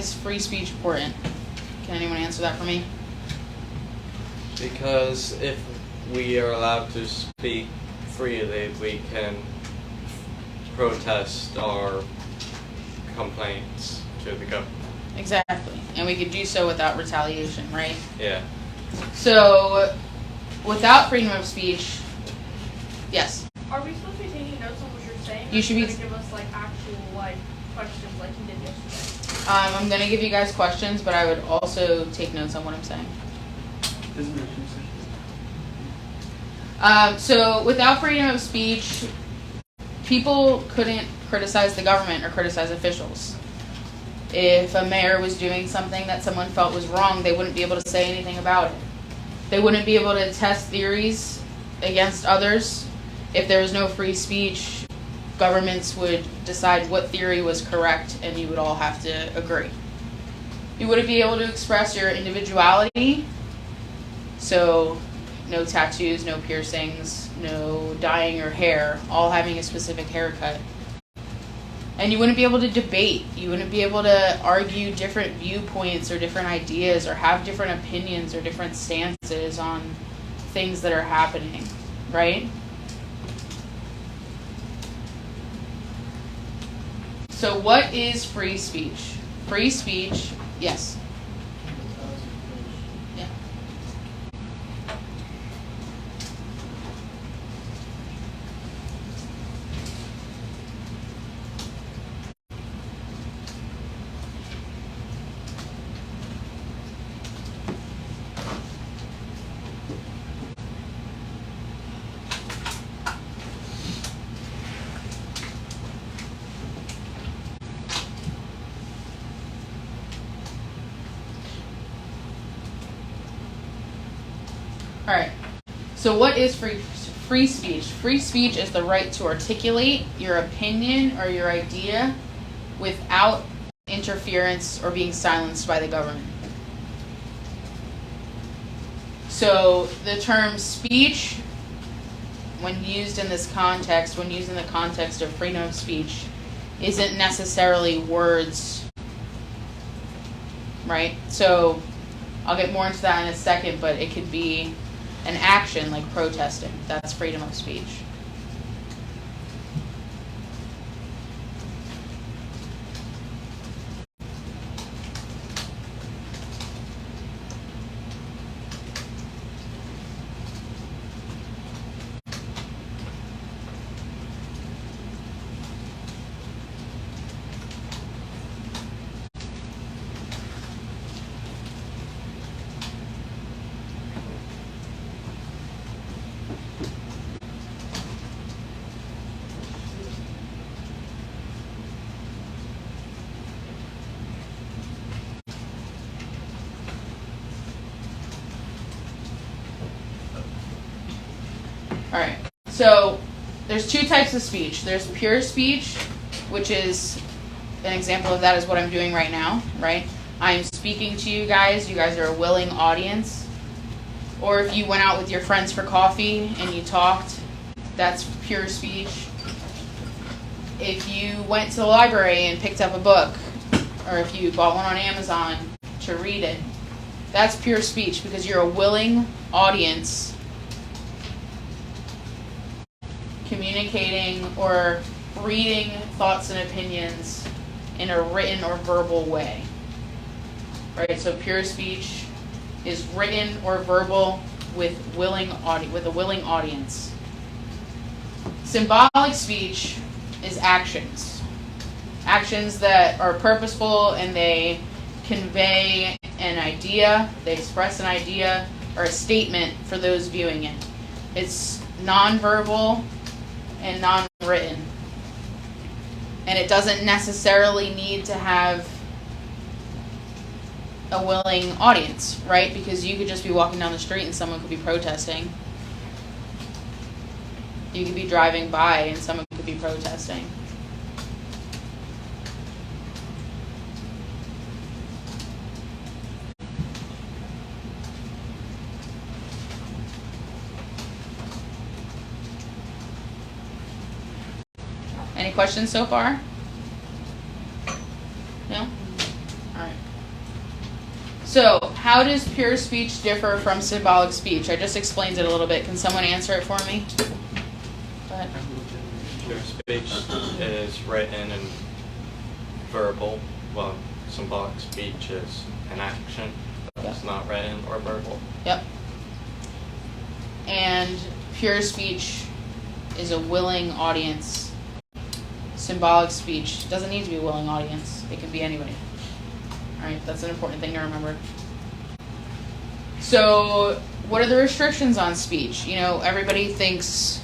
is free speech important? Can anyone answer that for me? Because if we are allowed to speak freely, we can protest our complaints to the government. Exactly. And we could do so without retaliation, right? Yeah. So, without freedom of speech, yes. Are we supposed to be taking notes on what you're saying? You should be. Going to give us like actual like questions like you did yesterday. I'm going to give you guys questions, but I would also take notes on what I'm saying. So, without freedom of speech, people couldn't criticize the government or criticize officials. If a mayor was doing something that someone felt was wrong, they wouldn't be able to say anything about it. They wouldn't be able to test theories against others. If there was no free speech, governments would decide what theory was correct, and you would all have to agree. You wouldn't be able to express your individuality, so no tattoos, no piercings, no dyeing your hair, all having a specific haircut. And you wouldn't be able to debate. You wouldn't be able to argue different viewpoints or different ideas or have different opinions or different stances on things that are happening, right? So what is free speech? Free speech, yes. Yeah. All right. So what is free speech? Free speech is the right to articulate your opinion or your idea without interference or being silenced by the government. So the term speech, when used in this context, when used in the context of freedom of speech, isn't necessarily words, right? So I'll get more into that in a second, but it could be an action like protesting. That's freedom of speech. All right, so there's two types of speech. There's pure speech, which is an example of that is what I'm doing right now, right? I'm speaking to you guys are a willing audience. Or if you went out with your friends for coffee and you talked, that's pure speech. If you went to the library and picked up a book, or if you bought one on Amazon to read it, that's pure speech because you're a willing audience communicating or reading thoughts and opinions in a written or verbal way. Right? So pure speech is written or verbal with a willing audience. Symbolic speech is actions. Actions that are purposeful and they convey an idea, they express an idea or a statement for those viewing it. It's nonverbal and non-written. And it doesn't necessarily need to have a willing audience, right? Because you could just be walking down the street and someone could be protesting. You could be driving by and someone could be protesting. Any questions so far? No? All right. So, how does pure speech differ from symbolic speech? I just explained it a little bit. Can someone answer it for me? Go ahead. Pure speech is written and verbal, while symbolic speech is an action that's not written or verbal. Yep. And pure speech is a willing audience. Symbolic speech doesn't need to be a willing audience. It can be anybody. All right, that's an important thing to remember. So, what are the restrictions on speech? You know, everybody thinks,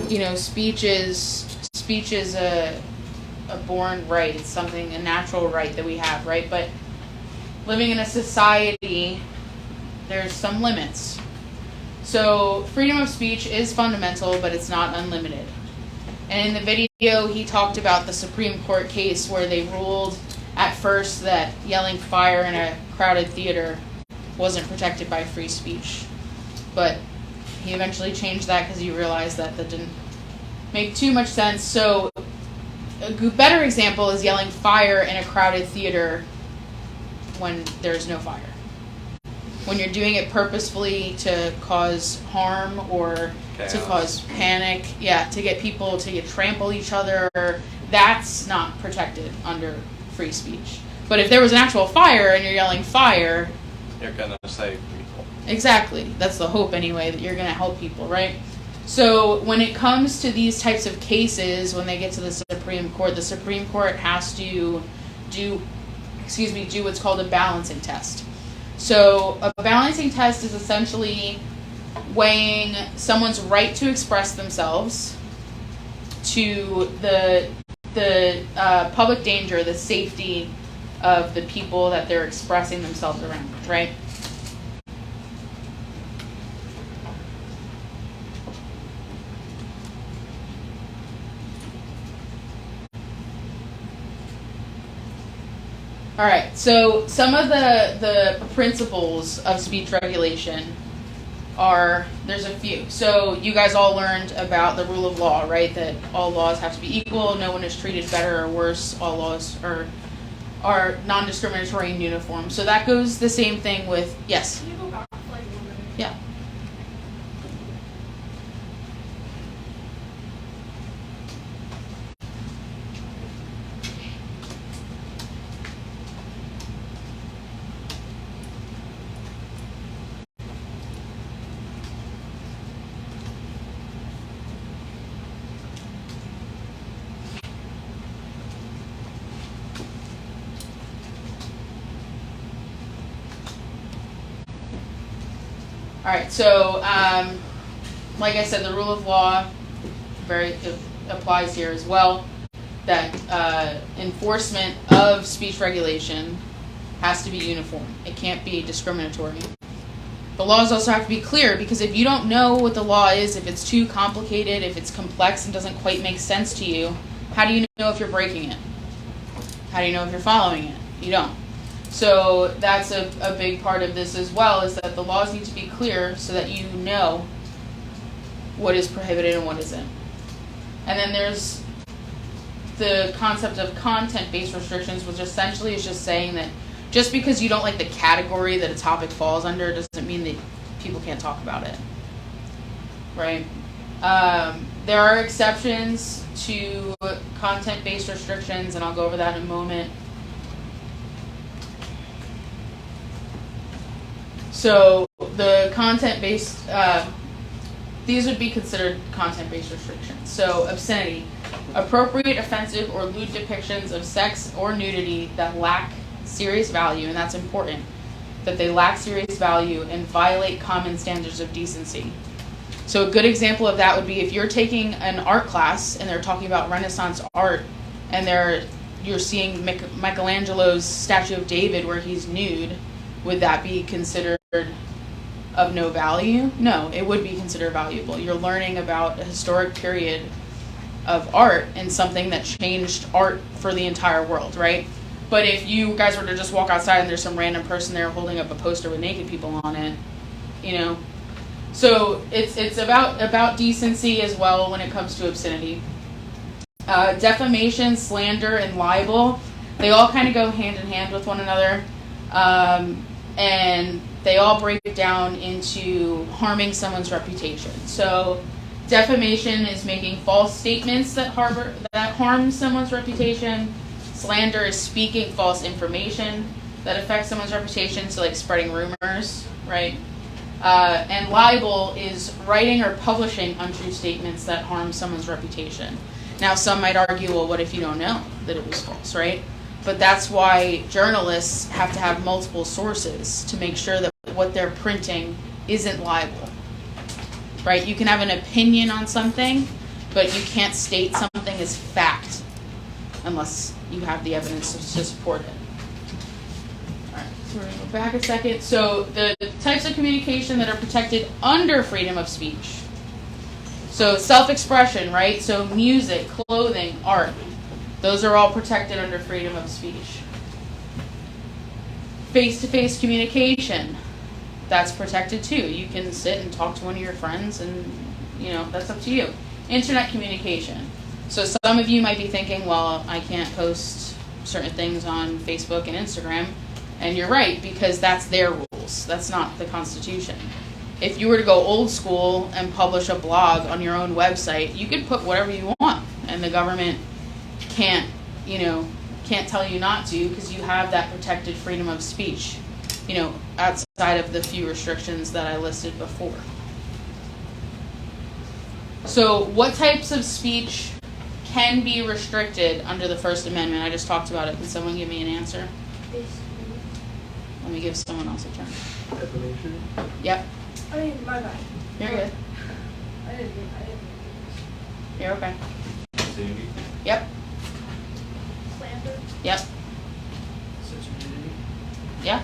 you know, speech is a born right. It's something, a natural right that we have, right? But living in a society, there's some limits. So, freedom of speech is fundamental, but it's not unlimited. And in the video, he talked about the Supreme Court case where they ruled at first that yelling fire in a crowded theater wasn't protected by free speech. But he eventually changed that because he realized that didn't make too much sense. So a better example is yelling fire in a crowded theater when there's no fire. When you're doing it purposefully to cause harm or Chaos. to cause panic, to get people to trample each other, that's not protected under free speech. But if there was an actual fire and you're yelling fire, You're gonna save people. exactly, that's the hope anyway, that you're going to help people, right? So when it comes to these types of cases, when they get to the Supreme Court has to do what's called a balancing test. So a balancing test is essentially weighing someone's right to express themselves to the public danger, the safety of the people that they're expressing themselves around, right? All right, so some of the principles of speech regulation there's a few. So you guys all learned about the rule of law, right? That all laws have to be equal, no one is treated better or worse, all laws are non-discriminatory and uniform. So that goes the same thing with, yes? Can you go back like 1 minute? Yeah. All right, so like I said, the rule of law it applies here as well. That enforcement of speech regulation has to be uniform. It can't be discriminatory. The laws also have to be clear, because if you don't know what the law is, if it's too complicated, if it's complex and doesn't quite make sense to you, how do you know if you're breaking it? How do you know if you're following it? You don't. So that's a big part of this as well, is that the laws need to be clear so that you know what is prohibited and what isn't. And then there's the concept of content-based restrictions, which essentially is just saying that just because you don't like the category that a topic falls under doesn't mean that people can't talk about it, right? There are exceptions to content-based restrictions, and I'll go over that in a moment. So the content-based, these would be considered content-based restrictions. So obscenity, appropriate, offensive, or lewd depictions of sex or nudity that lack serious value, and that's important, that they lack serious value and violate common standards of decency. So a good example of that would be if you're taking an art class and they're talking about Renaissance art, and you're seeing Michelangelo's statue of David where he's nude. Would that be considered of no value? No, it would be considered valuable. You're learning about a historic period of art and something that changed art for the entire world, right? But if you guys were to just walk outside and there's some random person there holding up a poster with naked people on it, you know. So it's about decency as well when it comes to obscenity. Defamation, slander, and libel. they all kind of go hand in hand with one another, and they all break down into harming someone's reputation. So defamation is making false statements that harm someone's reputation. Slander is speaking false information that affects someone's reputation, so like spreading rumors, right? And libel is writing or publishing untrue statements that harm someone's reputation. Now, some might argue, well, what if you don't know that it was false, right? But that's why journalists have to have multiple sources to make sure that what they're printing isn't libel, right? You can have an opinion on something, but you can't state something as fact unless you have the evidence to support it. All right, so we're going to go back a second. So the types of communication that are protected under freedom of speech. So self-expression, right? So music, clothing, art. Those are all protected under freedom of speech. Face-to-face communication. That's protected too. You can sit and talk to one of your friends and, that's up to you. Internet communication. So some of you might be thinking, well, I can't post certain things on Facebook and Instagram. And you're right, because that's their rules. That's not the Constitution. If you were to go old school and publish a blog on your own website, you could put whatever you want. And the government can't tell you not to, because you have that protected freedom of speech, outside of the few restrictions that I listed before. So what types of speech can be restricted under the First Amendment? I just talked about it. Can someone give me an answer? Let me give someone else a turn. Defamation? Yep. My bad. You're good. I didn't. You're okay. Sandy? Yep. Slander. Yep. Sensitivity? Yeah.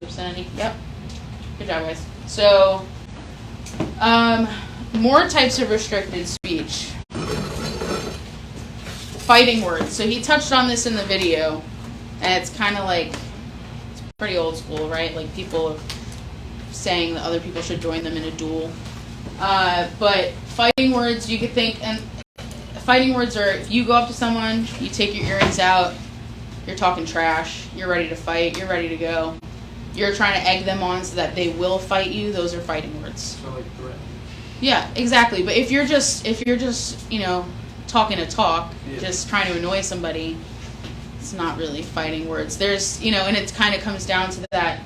Obscenity. Yep. Good job, guys. So, more types of restricted speech. Fighting words. So he touched on this in the video, and it's kind of like, it's pretty old school, right? Like people saying that other people should join them in a duel. But fighting words, you could think, and fighting words are, if you go up to someone, you take your earrings out, you're talking trash, you're ready to fight, you're ready to go. You're trying to egg them on so that they will fight you, those are fighting words. So like threat. Yeah, exactly. But if you're just talking to talk, just trying to annoy somebody, it's not really fighting words. There's, and it kind of comes down to that,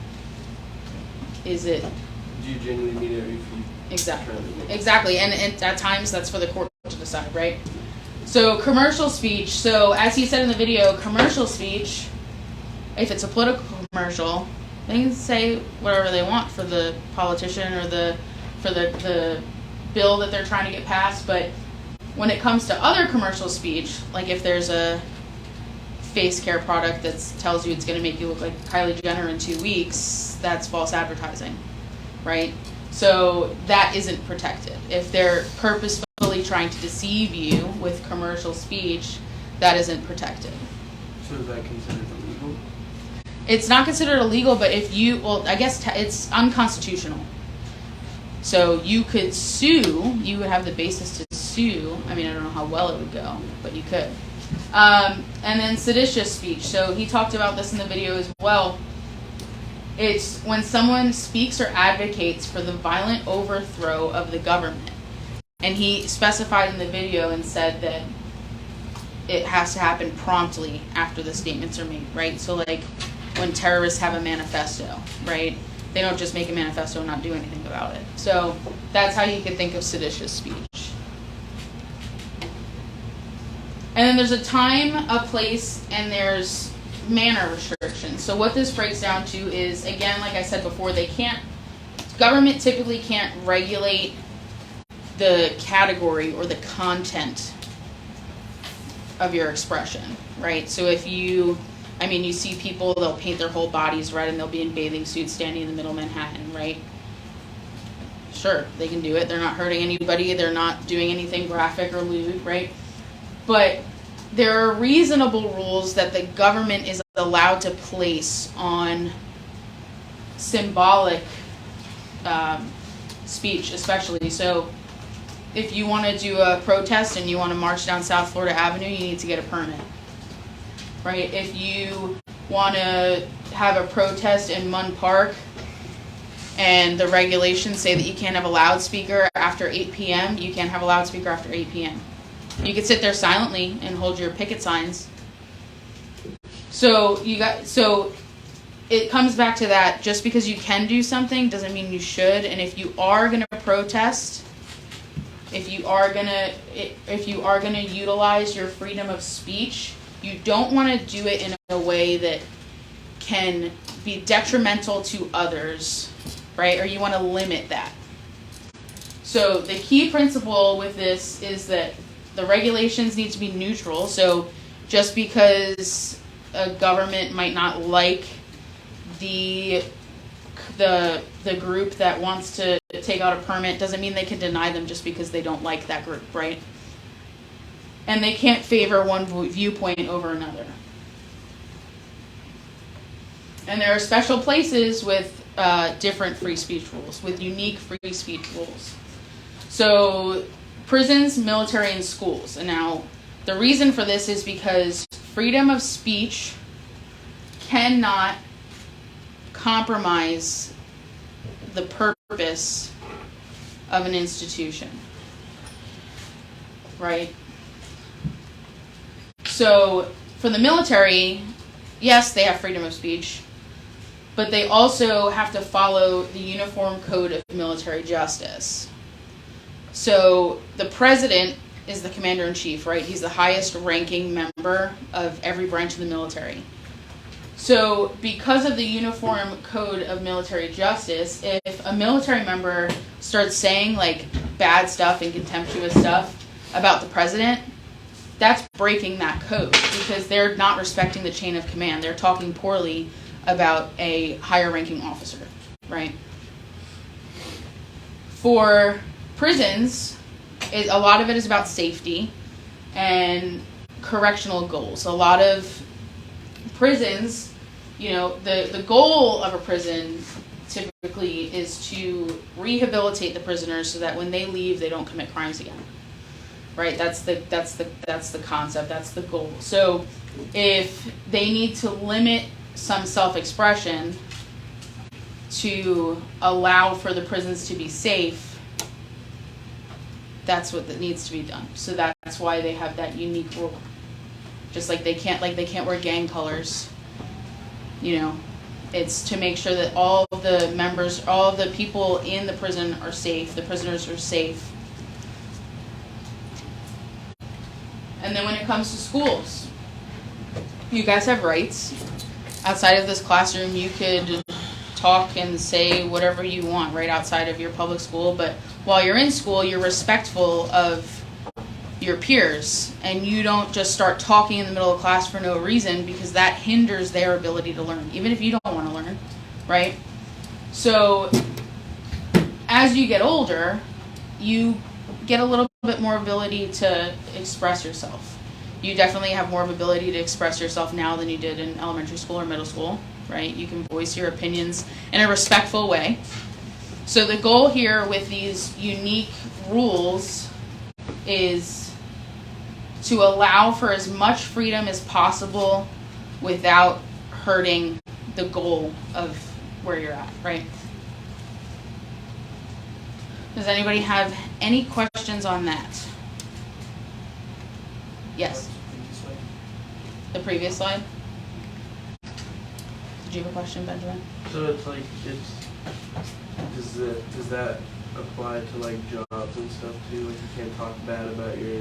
is it... Do you genuinely mean it, or if you... Exactly. And at times that's for the court to decide, right? So commercial speech. So as he said in the video, commercial speech, if it's a political commercial, they can say whatever they want for the politician or for the bill that they're trying to get passed. But when it comes to other commercial speech, like if there's a face care product that tells you it's going to make you look like Kylie Jenner in 2 weeks, that's false advertising, right? So that isn't protected. If they're purposefully trying to deceive you with commercial speech, that isn't protected. So is that considered illegal? It's not considered illegal, but I guess it's unconstitutional. So you could sue, you would have the basis to sue. I mean, I don't know how well it would go, but you could. And then seditious speech. So he talked about this in the video as well. It's when someone speaks or advocates for the violent overthrow of the government. And he specified in the video and said that it has to happen promptly after the statements are made, right? So like when terrorists have a manifesto, right? They don't just make a manifesto and not do anything about it. So that's how you can think of seditious speech. And then there's a time, a place, and there's manner restrictions. So what this breaks down to is, again, like I said before, government typically can't regulate the category or the content of your expression, right? So if you see people, they'll paint their whole bodies red and they'll be in bathing suits standing in the middle of Manhattan, right? Sure, they can do it. They're not hurting anybody. They're not doing anything graphic or lewd, right? But there are reasonable rules that the government is allowed to place on symbolic speech, especially. So if you want to do a protest and you want to march down South Florida Avenue, you need to get a permit. right? If you want to have a protest in Munn Park and the regulations say that you can't have a loudspeaker after 8 p.m., you can't have a loudspeaker after 8 p.m. You could sit there silently and hold your picket signs. So it comes back to that, just because you can do something doesn't mean you should. And if you are going to protest, if you are going to utilize your freedom of speech, you don't want to do it in a way that can be detrimental to others, right? Or you want to limit that. So the key principle with this is that the regulations need to be neutral. So just because a government might not like the group that wants to take out a permit doesn't mean they can deny them just because they don't like that group, right? And they can't favor one viewpoint over another. And there are special places with different free speech rules, with unique free speech rules. So prisons, military, and schools. And now the reason for this is because freedom of speech cannot compromise the purpose of an institution, right? So for the military, yes, they have freedom of speech, but they also have to follow the Uniform Code of Military Justice. So the president is the commander-in-chief, right? He's the highest ranking member of every branch of the military. So because of the Uniform Code of Military Justice, if a military member starts saying like bad stuff and contemptuous stuff about the president, that's breaking that code because they're not respecting the chain of command. They're talking poorly about a higher ranking officer, right? For prisons, a lot of it is about safety and correctional goals. A lot of prisons, you know, the goal of a prison typically is to rehabilitate the prisoners so that when they leave, they don't commit crimes again. Right? That's the concept. That's the goal. So if they need to limit some self-expression to allow for the prisons to be safe, that's what that needs to be done. So that's why they have that unique rule. Just like they can't wear gang colors. You know, it's to make sure that all the members, all the people in the prison are safe, the prisoners are safe. And then when it comes to schools, you guys have rights. Outside of this classroom, you could talk and say whatever you want right outside of your public school, but while you're in school, you're respectful of your peers, and you don't just start talking in the middle of class for no reason, because that hinders their ability to learn, even if you don't want to learn, right? So as you get older, you get a little bit more ability to express yourself. You definitely have more of ability to express yourself now than you did in elementary school or middle school, right? You can voice your opinions in a respectful way. So the goal here with these unique rules is to allow for as much freedom as possible without hurting the goal of where you're at, right? Does anybody have any questions on that? Yes. The previous slide? Did you have a question, Benjamin? So it's like, does that apply to like jobs and stuff too? Like you can't talk bad about your...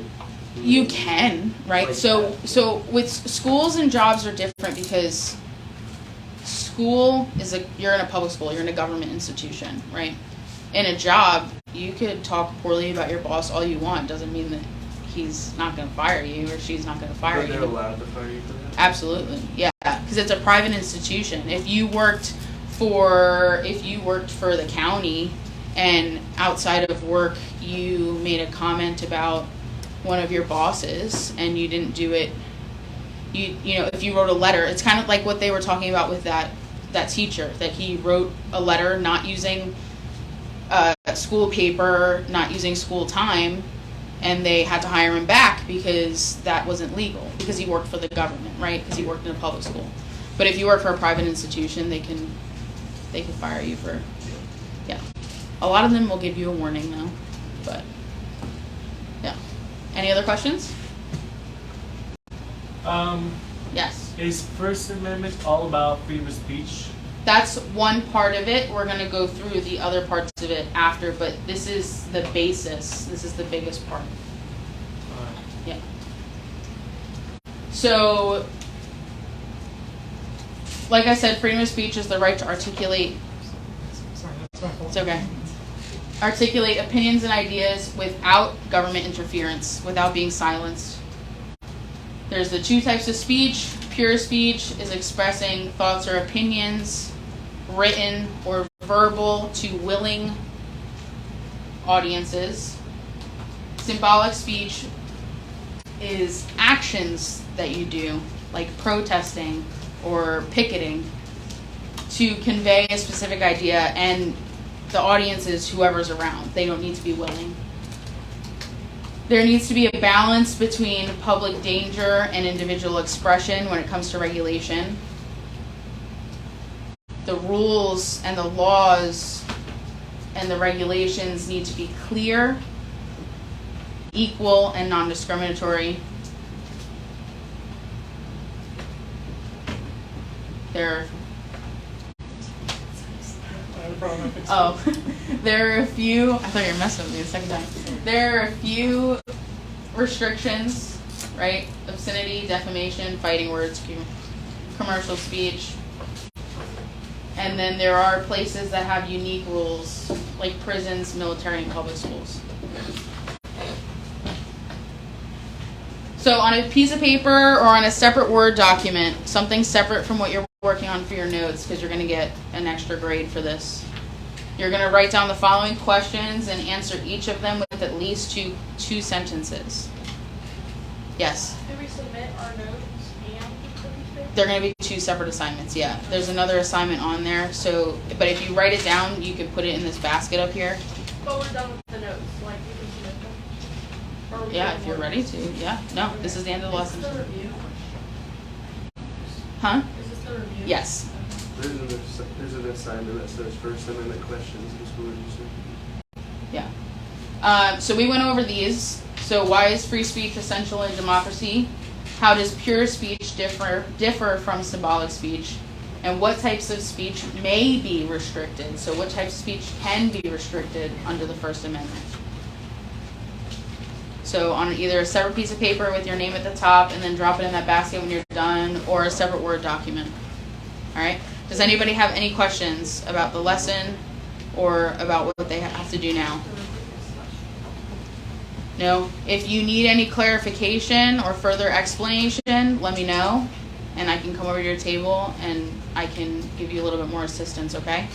You can, right? Like So with schools and jobs are different because school is you're in a public school, you're in a government institution, right? In a job, you could talk poorly about your boss all you want. Doesn't mean that he's not going to fire you or she's not going to fire But you. they're allowed to fire you for that? Absolutely, yeah, because it's a private institution. If you worked for the county and outside of work you made a comment about one of your bosses and you didn't do it, you know, if you wrote a letter, it's kind of like what they were talking about with that teacher, that he wrote a letter not using school paper, not using school time, and they had to hire him back because that wasn't legal, because he worked for the government, right? Because he worked in a public school. But if you work for a private institution, they can fire you for, yeah. A lot of them will give you a warning though, but yeah. Any other questions? Yes. Is First Amendment all about freedom of speech? That's one part of it. We're going to go through the other parts of it after, but this is the basis. This is the biggest part. Yeah. So, like I said, freedom of speech is the right to articulate. It's okay. Articulate opinions and ideas without government interference, without being silenced. There's the two types of speech. Pure speech is expressing thoughts or opinions, written or verbal, to willing audiences. Symbolic speech is actions that you do, like protesting or picketing, to convey a specific idea, and the audience is whoever's around. They don't need to be willing. There needs to be a balance between public danger and individual expression when it comes to regulation. The rules and the laws and the regulations need to be clear, equal, and non-discriminatory. There are a few, I thought you were messing with me the second time. There are a few restrictions, right? Obscenity, defamation, fighting words, commercial speech. And then there are places that have unique rules, like prisons, military, and public schools. So on a piece of paper or on a separate Word document, something separate from what you're working on for your notes, because you're going to get an extra grade for this. You're going to write down the following questions and answer each of them with at least two sentences. Yes? Do we submit our notes and the paper? They're going to be two separate assignments, yeah. There's another assignment on there, so, but if you write it down, you can put it in this basket up here. But we're done with the notes, like we can submit them? Or are we Yeah, doing if you're more? ready to, yeah. No, this is the end of the Is this lesson. the review? Huh? Is this the review? Yes. There's an assignment that says First Amendment questions in school research. Yeah. So we went over these. So why is free speech essential in democracy? How does pure speech differ from symbolic speech? And what types of speech may be restricted? So what types of speech can be restricted under the First Amendment? So on either a separate piece of paper with your name at the top, and then drop it in that basket when you're done, or a separate Word document. All right? Does anybody have any questions about the lesson or about what they have to do now? No? If you need any clarification or further explanation, let me know, and I can come over to your table and I can give you a little bit more assistance, okay?